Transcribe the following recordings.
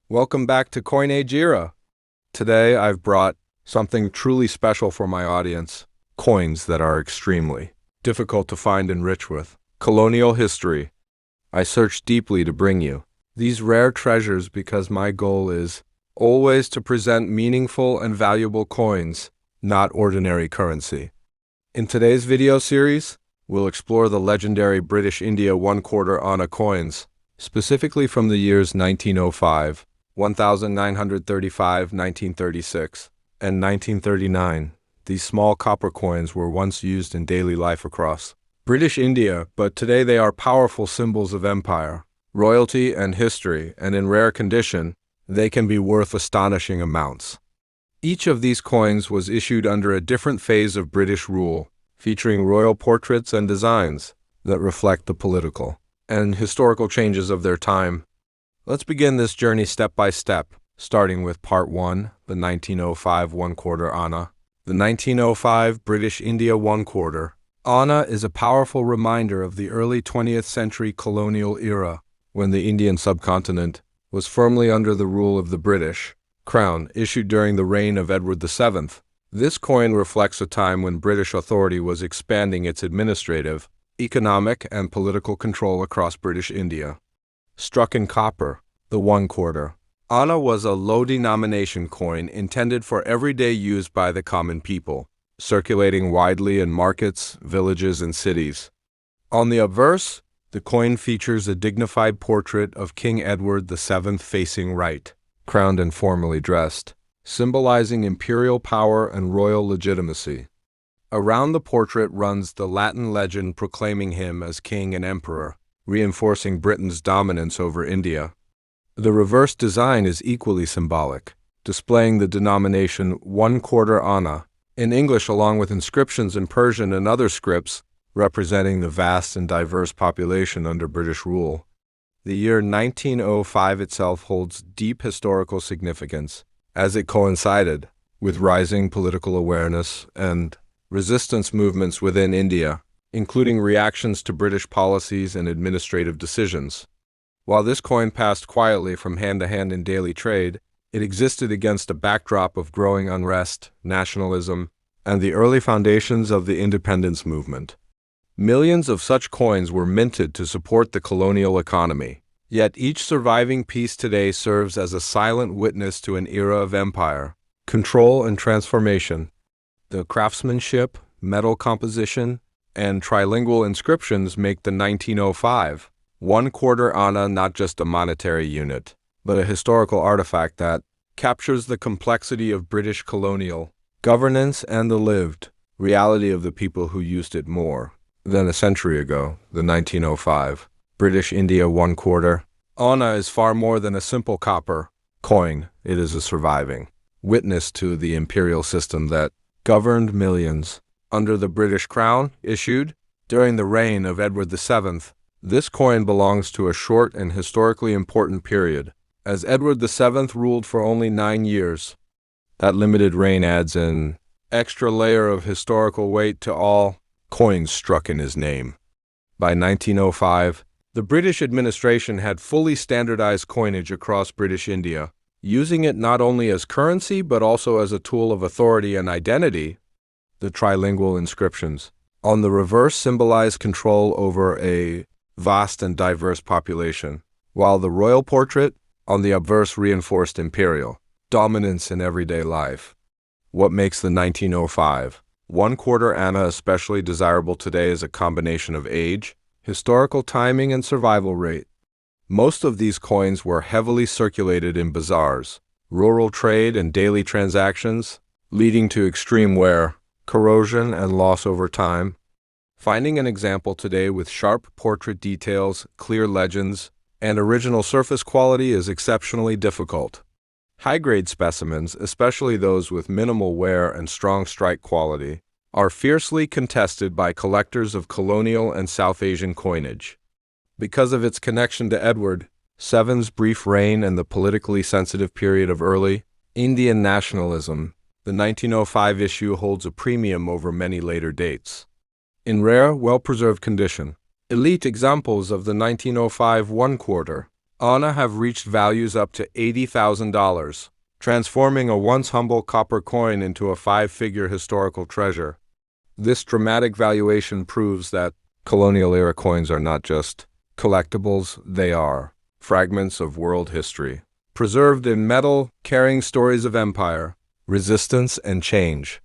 Welcome back to CoinAgeEra. Today I've brought something truly special for my audience, coins that are extremely difficult to find and rich with. Colonial history. I searched deeply to bring you these rare treasures because my goal is always to present meaningful and valuable coins, not ordinary currency. In today's video series, we'll explore the legendary British India 1/4 Anna coins, specifically from the years 1905, 1935, 1936, and 1939. These small copper coins were once used in daily life across British India, but today they are powerful symbols of empire, royalty, and history, and in rare condition, they can be worth astonishing amounts. Each of these coins was issued under a different phase of British rule, featuring royal portraits and designs that reflect the political and historical changes of their time. Let's begin this journey step by step, starting with Part 1, the 1905 1/4 Anna. The 1905 British India 1/4 Anna is a powerful reminder of the early 20th century colonial era, when the Indian subcontinent was firmly under the rule of the British Crown, issued during the reign of Edward VII. This coin reflects a time when British authority was expanding its administrative, economic, and political control across British India. Struck in copper, the 1/4 Anna was a low-denomination coin intended for everyday use by the common people, circulating widely in markets, villages, and cities. On the obverse, the coin features a dignified portrait of King Edward VII facing right, crowned and formally dressed, symbolizing imperial power and royal legitimacy. Around the portrait runs the Latin legend proclaiming him as king and emperor, reinforcing Britain's dominance over India. The reverse design is equally symbolic, displaying the denomination 1/4 Anna in English along with inscriptions in Persian and other scripts representing the vast and diverse population under British rule. The year 1905 itself holds deep historical significance, as it coincided with rising political awareness and resistance movements within India, including reactions to British policies and administrative decisions. While this coin passed quietly from hand to hand in daily trade, it existed against a backdrop of growing unrest, nationalism, and the early foundations of the independence movement. Millions of such coins were minted to support the colonial economy, yet each surviving piece today serves as a silent witness to an era of empire, control, and transformation. The craftsmanship, metal composition, and trilingual inscriptions make the 1905 1/4 Anna not just a monetary unit, but a historical artifact that captures the complexity of British colonial governance and the lived reality of the people who used it more than a century ago. The 1905 British India 1/4 Anna is far more than a simple copper coin. It is a surviving witness to the imperial system that governed millions under the British Crown, issued during the reign of Edward VII. This coin belongs to a short and historically important period, as Edward VII ruled for only 9 years. That limited reign adds an extra layer of historical weight to all coins struck in his name. By 1905, the British administration had fully standardized coinage across British India, using it not only as currency but also as a tool of authority and identity. The trilingual inscriptions on the reverse symbolize control over a vast and diverse population, while the royal portrait on the obverse reinforced imperial dominance in everyday life. What makes the 1905 1/4 Anna especially desirable today is a combination of age, historical timing, and survival rate. Most of these coins were heavily circulated in bazaars, rural trade, and daily transactions, leading to extreme wear, corrosion, and loss over time. Finding an example today with sharp portrait details, clear legends, and original surface quality is exceptionally difficult. High-grade specimens, especially those with minimal wear and strong strike quality, are fiercely contested by collectors of colonial and South Asian coinage. Because of its connection to Edward VII's brief reign and the politically sensitive period of early Indian nationalism, the 1905 issue holds a premium over many later dates. In rare, well-preserved condition, elite examples of the 1905 1/4 Anna have reached values up to $80,000, transforming a once humble copper coin into a five-figure historical treasure. This dramatic valuation proves that colonial-era coins are not just collectibles, they are fragments of world history, preserved in metal, carrying stories of empire, resistance, and change.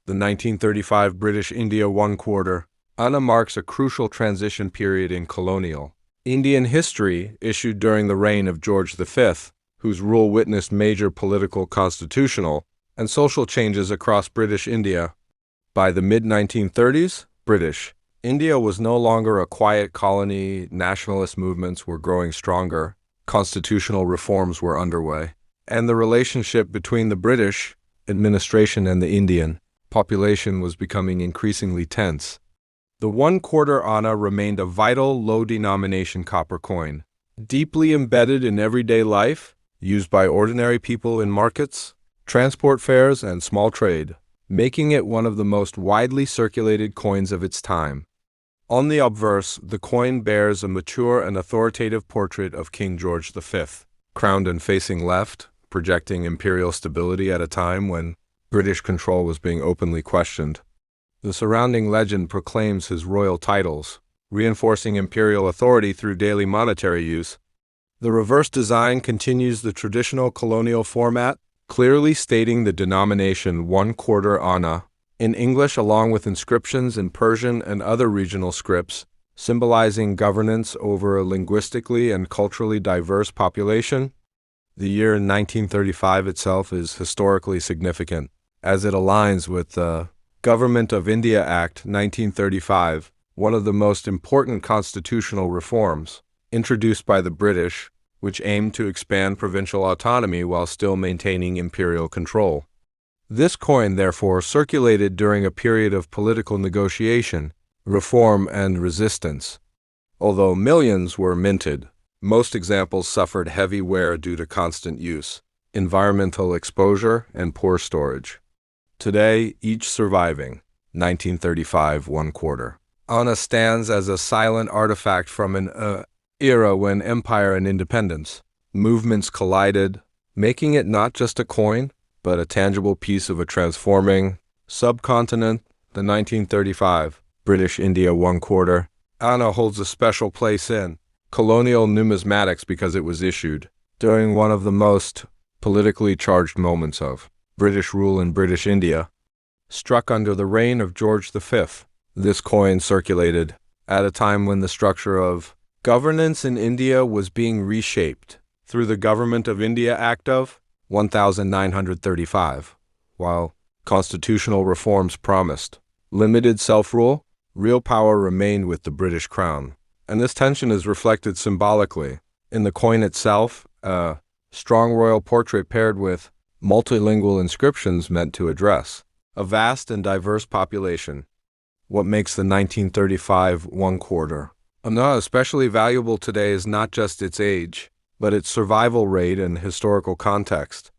The 1935 British India 1/4 Anna marks a crucial transition period in colonial Indian history, issued during the reign of George V, whose rule witnessed major political, constitutional, and social changes across British India. By the mid-1930s, British India was no longer a quiet colony. Nationalist movements were growing stronger, constitutional reforms were underway, and the relationship between the British administration and the Indian population was becoming increasingly tense. The 1/4 Anna remained a vital, low-denomination copper coin, deeply embedded in everyday life, used by ordinary people in markets, transport fares, and small trade, making it one of the most widely circulated coins of its time. On the obverse, the coin bears a mature and authoritative portrait of King George V, crowned and facing left, projecting imperial stability at a time when British control was being openly questioned. The surrounding legend proclaims his royal titles, reinforcing imperial authority through daily monetary use. The reverse design continues the traditional colonial format, clearly stating the denomination 1/4 Anna in English along with inscriptions in Persian and other regional scripts, symbolizing governance over a linguistically and culturally diverse population. The year 1935 itself is historically significant, as it aligns with the Government of India Act 1935, one of the most important constitutional reforms introduced by the British, which aimed to expand provincial autonomy while still maintaining imperial control. This coin, therefore, circulated during a period of political negotiation, reform, and resistance. Although millions were minted, most examples suffered heavy wear due to constant use, environmental exposure, and poor storage. Today, each surviving 1935 1/4 Anna stands as a silent artifact from an era when empire and independence movements collided, making it not just a coin, but a tangible piece of a transforming subcontinent. The 1935 British India 1/4 Anna holds a special place in colonial numismatics because it was issued during one of the most politically charged moments of British rule in British India. Struck under the reign of George V, this coin circulated at a time when the structure of governance in India was being reshaped through the Government of India Act of 1935. While constitutional reforms promised limited self-rule, real power remained with the British Crown. And this tension is reflected symbolically in the coin itself, a strong royal portrait paired with multilingual inscriptions meant to address a vast and diverse population. What makes the 1935 1/4 Anna especially valuable today is not just its age, but its survival rate and historical context.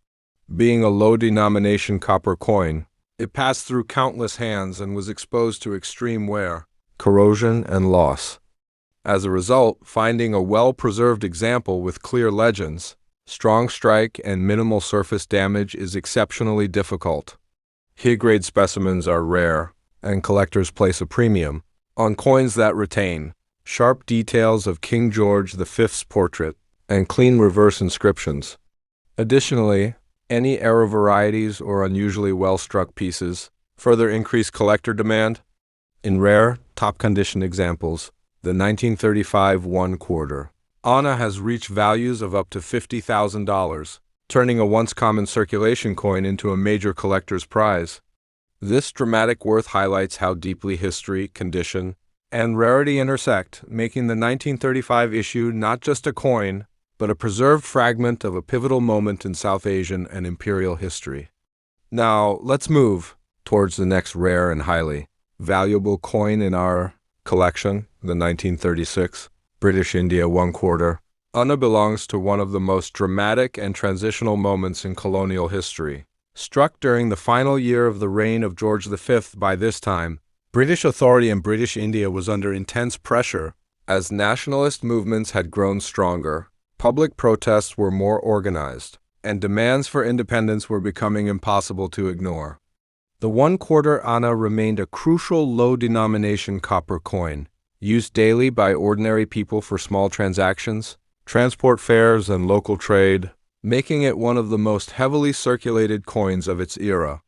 Being a low-denomination copper coin, it passed through countless hands and was exposed to extreme wear, corrosion, and loss. As a result, finding a well-preserved example with clear legends, strong strike, and minimal surface damage is exceptionally difficult. High-grade specimens are rare, and collectors place a premium on coins that retain sharp details of King George V's portrait and clean reverse inscriptions. Additionally, any era varieties or unusually well-struck pieces further increase collector demand. In rare, top-condition examples, the 1935 1/4 Anna has reached values of up to $50,000, turning a once-common circulation coin into a major collector's prize. This dramatic worth highlights how deeply history, condition, and rarity intersect, making the 1935 issue not just a coin, but a preserved fragment of a pivotal moment in South Asian and imperial history. Now, let's move towards the next rare and highly valuable coin in our collection, the 1936 British India 1/4 Anna belongs to one of the most dramatic and transitional moments in colonial history. Struck during the final year of the reign of George V, by this time, British authority in British India was under intense pressure as nationalist movements had grown stronger, Public protests were more organized, and demands for independence were becoming impossible to ignore. The 1/4 anna remained a crucial low-denomination copper coin, used daily by ordinary people for small transactions, transport fares, and local trade, making it one of the most heavily circulated coins of its era.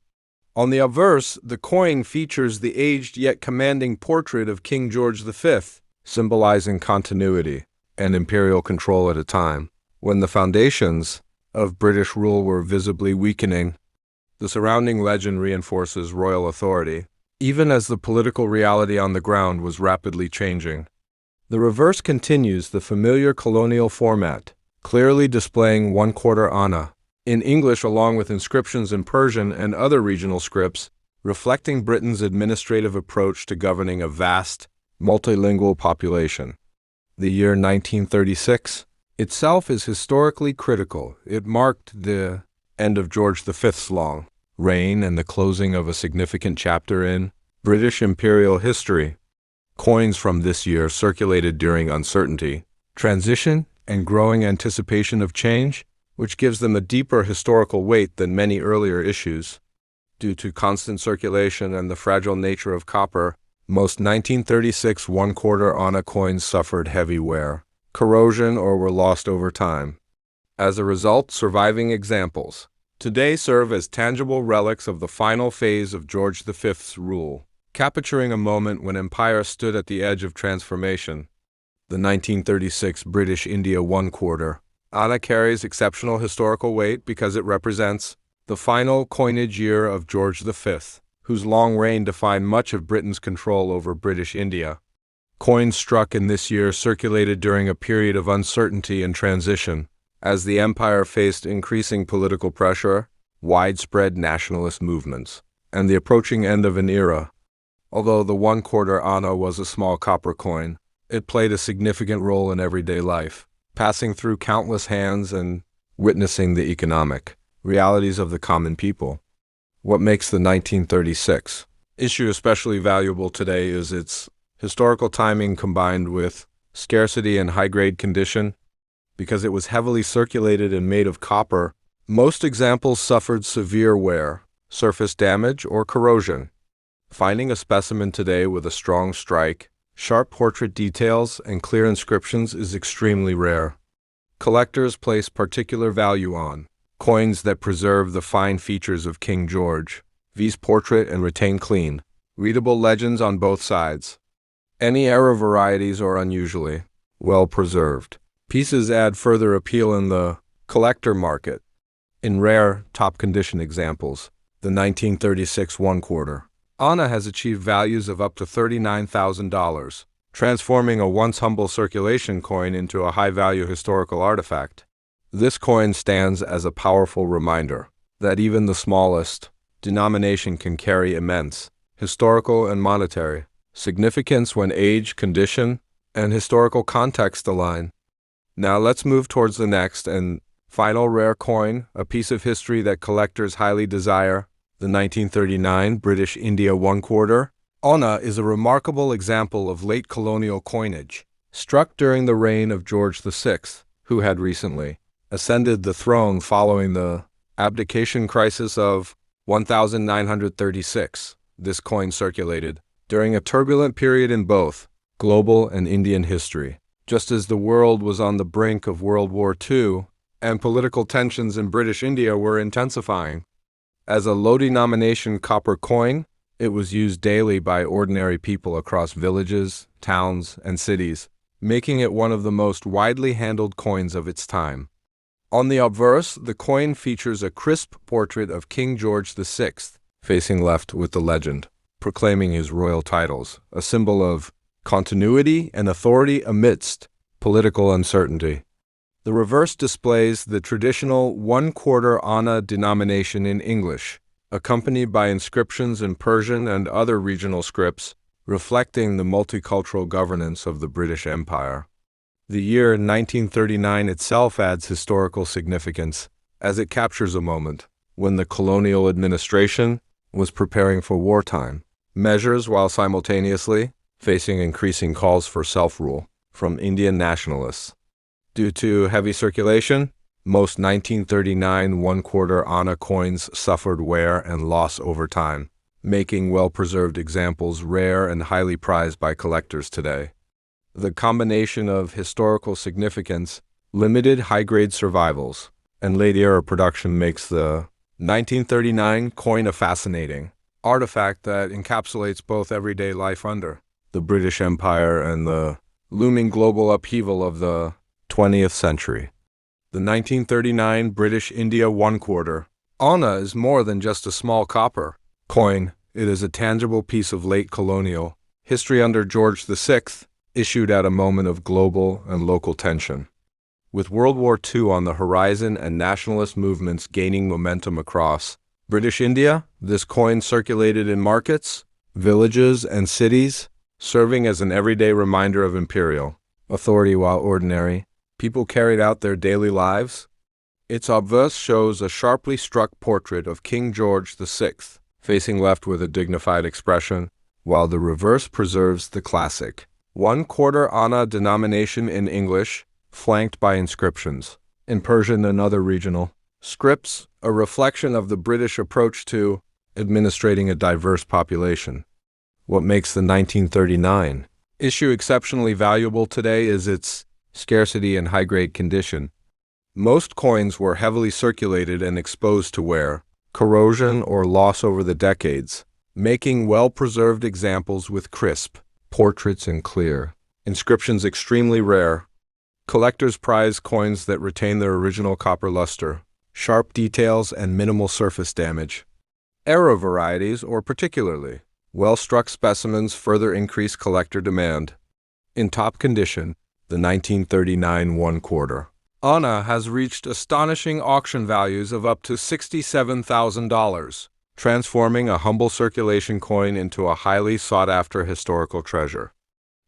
On the obverse, the coin features the aged yet commanding portrait of King George V, symbolizing continuity and imperial control at a time when the foundations of British rule were visibly weakening. The surrounding legend reinforces royal authority, even as the political reality on the ground was rapidly changing. The reverse continues the familiar colonial format, clearly displaying 1/4 anna in English along with inscriptions in Persian and other regional scripts, reflecting Britain's administrative approach to governing a vast, multilingual population. The year 1936 itself is historically critical. It marked the end of George V's long reign and the closing of a significant chapter in British imperial history. Coins from this year circulated during uncertainty, transition, and growing anticipation of change, which gives them a deeper historical weight than many earlier issues. Due to constant circulation and the fragile nature of copper, most 1936 1/4 anna coins suffered heavy wear, corrosion, or were lost over time. As a result, surviving examples today serve as tangible relics of the final phase of George V's rule, capturing a moment when empire stood at the edge of transformation. The 1936 British India 1/4 anna carries exceptional historical weight because it represents the final coinage year of George V, whose long reign defined much of Britain's control over British India. Coins struck in this year circulated during a period of uncertainty and transition, as the empire faced increasing political pressure, widespread nationalist movements, and the approaching end of an era. Although the 1/4 anna was a small copper coin, it played a significant role in everyday life, passing through countless hands and witnessing the economic realities of the common people. What makes the 1936 issue especially valuable today is its historical timing combined with scarcity and high-grade condition. Because it was heavily circulated and made of copper, most examples suffered severe wear, surface damage, or corrosion. Finding a specimen today with a strong strike, sharp portrait details, and clear inscriptions is extremely rare. Collectors place particular value on coins that preserve the fine features of King George V's portrait and retain clean, readable legends on both sides. Any era varieties are unusually well preserved. Pieces add further appeal in the collector market. In rare, top-condition examples, the 1936 1/4 anna has achieved values of up to $39,000, transforming a once humble circulation coin into a high-value historical artifact. This coin stands as a powerful reminder that even the smallest denomination can carry immense historical and monetary significance when age, condition, and historical context align. Now let's move towards the next and final rare coin, a piece of history that collectors highly desire. The 1939 British India 1/4 anna is a remarkable example of late colonial coinage, struck during the reign of George VI, who had recently ascended the throne following the abdication crisis of 1936. This coin circulated during a turbulent period in both global and Indian history, just as the world was on the brink of World War II and political tensions in British India were intensifying. As a low-denomination copper coin, it was used daily by ordinary people across villages, towns, and cities, making it one of the most widely handled coins of its time. On the obverse, the coin features a crisp portrait of King George VI, facing left with the legend, proclaiming his royal titles, a symbol of continuity and authority amidst political uncertainty. The reverse displays the traditional 1/4 anna denomination in English, accompanied by inscriptions in Persian and other regional scripts, reflecting the multicultural governance of the British Empire. The year 1939 itself adds historical significance, as it captures a moment when the colonial administration was preparing for wartime measures while simultaneously facing increasing calls for self-rule from Indian nationalists. Due to heavy circulation, most 1939 one-quarter Anna coins suffered wear and loss over time, making well-preserved examples rare and highly prized by collectors today. The combination of historical significance, limited high-grade survivals, and late-era production makes the 1939 coin a fascinating artifact that encapsulates both everyday life under the British Empire and the looming global upheaval of the 20th century. The 1939 British India one-quarter Anna is more than just a small copper coin. It is a tangible piece of late colonial history under George VI, issued at a moment of global and local tension. With World War II on the horizon and nationalist movements gaining momentum across British India, this coin circulated in markets, villages, and cities, serving as an everyday reminder of imperial authority while ordinary people carried out their daily lives. Its obverse shows a sharply struck portrait of King George VI, facing left with a dignified expression, while the reverse preserves the classic one-quarter Anna denomination in English, flanked by inscriptions in Persian and other regional scripts, a reflection of the British approach to administrating a diverse population. What makes the 1939 issue exceptionally valuable today is its scarcity and high-grade condition. Most coins were heavily circulated and exposed to wear, corrosion, or loss over the decades, making well-preserved examples with crisp portraits and clear inscriptions extremely rare. Collectors prize coins that retain their original copper luster, sharp details, and minimal surface damage. Era varieties, or particularly well-struck specimens, further increase collector demand. In top condition, the 1939 one-quarter Anna has reached astonishing auction values of up to $67,000, transforming a humble circulation coin into a highly sought-after historical treasure.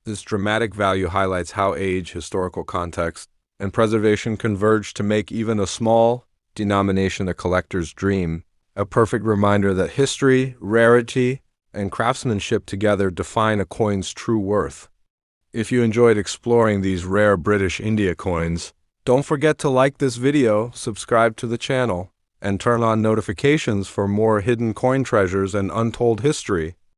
This dramatic value highlights how age, historical context, and preservation converge to make even a small denomination a collector's dream, a perfect reminder that history, rarity, and craftsmanship together define a coin's true worth. If you enjoyed exploring these rare British India coins, don't forget to like this video, subscribe to the channel, and turn on notifications for more hidden coin treasures and untold history.